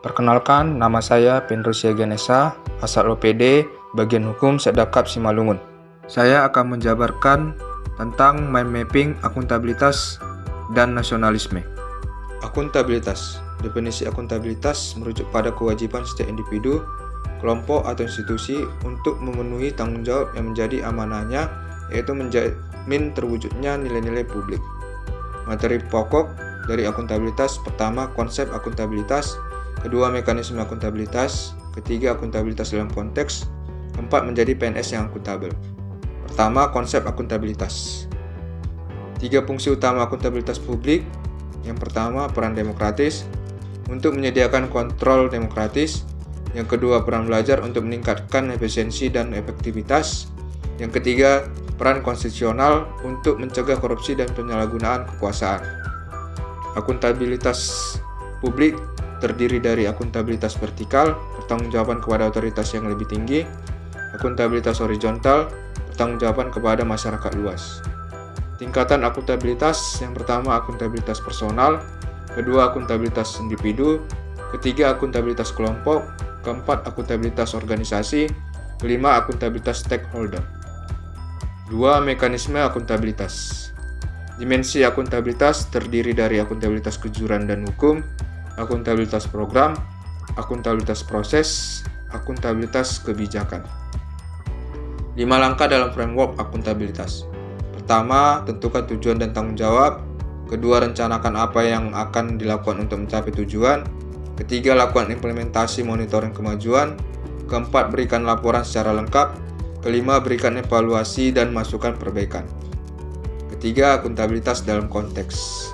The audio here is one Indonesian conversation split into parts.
Perkenalkan, nama saya Pendrosia Ganesha, asal OPD, bagian hukum Sedakap Simalungun. Saya akan menjabarkan tentang mind mapping, akuntabilitas, dan nasionalisme. Akuntabilitas. Definisi akuntabilitas merujuk pada kewajiban setiap individu, kelompok, atau institusi untuk memenuhi tanggung jawab yang menjadi amanahnya, yaitu menjamin terwujudnya nilai-nilai publik. Materi pokok dari akuntabilitas: pertama, konsep akuntabilitas; kedua, mekanisme akuntabilitas; ketiga, akuntabilitas dalam konteks; keempat, menjadi PNS yang akuntabel. Pertama, konsep akuntabilitas. 3 fungsi utama akuntabilitas publik. Yang pertama, peran demokratis untuk menyediakan kontrol demokratis. Yang kedua, peran belajar untuk meningkatkan efisiensi dan efektivitas. Yang ketiga, peran konstitusional untuk mencegah korupsi dan penyalahgunaan kekuasaan. Akuntabilitas publik terdiri dari akuntabilitas vertikal, pertanggungjawaban kepada otoritas yang lebih tinggi; akuntabilitas horizontal, pertanggungjawaban kepada masyarakat luas. Tingkatan akuntabilitas: yang pertama, akuntabilitas personal; kedua, akuntabilitas individu; ketiga, akuntabilitas kelompok; keempat, akuntabilitas organisasi; kelima, akuntabilitas stakeholder. 2. Mekanisme akuntabilitas. Dimensi akuntabilitas terdiri dari akuntabilitas kejujuran dan hukum, akuntabilitas program, akuntabilitas proses, akuntabilitas kebijakan. 5 langkah dalam framework akuntabilitas. Pertama, tentukan tujuan dan tanggung jawab. Kedua, rencanakan apa yang akan dilakukan untuk mencapai tujuan. Ketiga, lakukan implementasi monitoring kemajuan. Keempat, berikan laporan secara lengkap. Kelima, berikan evaluasi dan masukan perbaikan. Ketiga, akuntabilitas dalam konteks.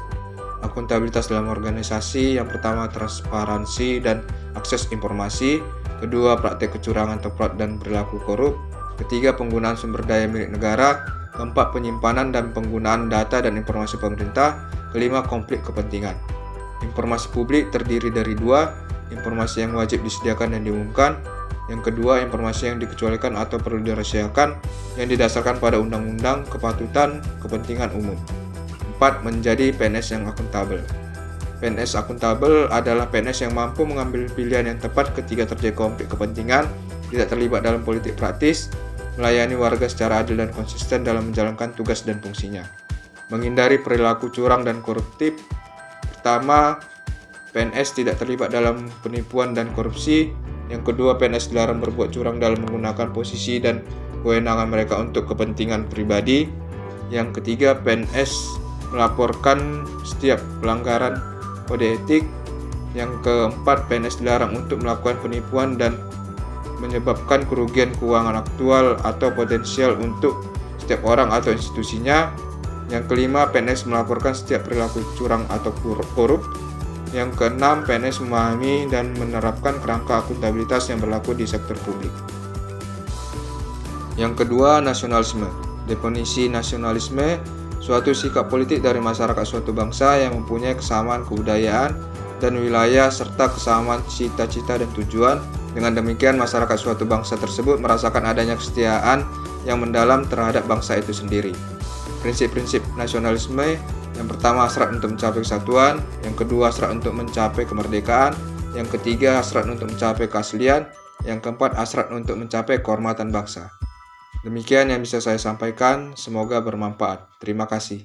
Akuntabilitas dalam organisasi: yang pertama, transparansi dan akses informasi; kedua, praktek kecurangan atau fraud dan perilaku korup; ketiga, penggunaan sumber daya milik negara; keempat, penyimpanan dan penggunaan data dan informasi pemerintah; kelima, konflik kepentingan. Informasi publik terdiri dari 2, informasi yang wajib disediakan dan diumumkan; yang kedua, informasi yang dikecualikan atau perlu dirahasiakan yang didasarkan pada undang-undang kepatutan kepentingan umum. 4. Menjadi PNS yang akuntabel. PNS akuntabel adalah PNS yang mampu mengambil pilihan yang tepat ketika terjadi konflik kepentingan, tidak terlibat dalam politik praktis, melayani warga secara adil dan konsisten dalam menjalankan tugas dan fungsinya. Menghindari perilaku curang dan koruptif. Pertama, PNS tidak terlibat dalam penipuan dan korupsi. Yang kedua, PNS dilarang berbuat curang dalam menggunakan posisi dan kewenangan mereka untuk kepentingan pribadi. Yang ketiga, PNS melaporkan setiap pelanggaran kode etik. Yang keempat, PNS dilarang untuk melakukan penipuan dan menyebabkan kerugian keuangan aktual atau potensial untuk setiap orang atau institusinya. Yang kelima, PNS melaporkan setiap perilaku curang atau korup. Yang keenam, PNS memahami dan menerapkan kerangka akuntabilitas yang berlaku di sektor publik. Yang kedua, nasionalisme. Definisi nasionalisme: suatu sikap politik dari masyarakat suatu bangsa yang mempunyai kesamaan kebudayaan dan wilayah serta kesamaan cita-cita dan tujuan. Dengan demikian, masyarakat suatu bangsa tersebut merasakan adanya kesetiaan yang mendalam terhadap bangsa itu sendiri. Prinsip-prinsip nasionalisme: yang pertama, hasrat untuk mencapai kesatuan; yang kedua, hasrat untuk mencapai kemerdekaan; yang ketiga, hasrat untuk mencapai keaslian; yang keempat, hasrat untuk mencapai kehormatan bangsa. Demikian yang bisa saya sampaikan, semoga bermanfaat. Terima kasih.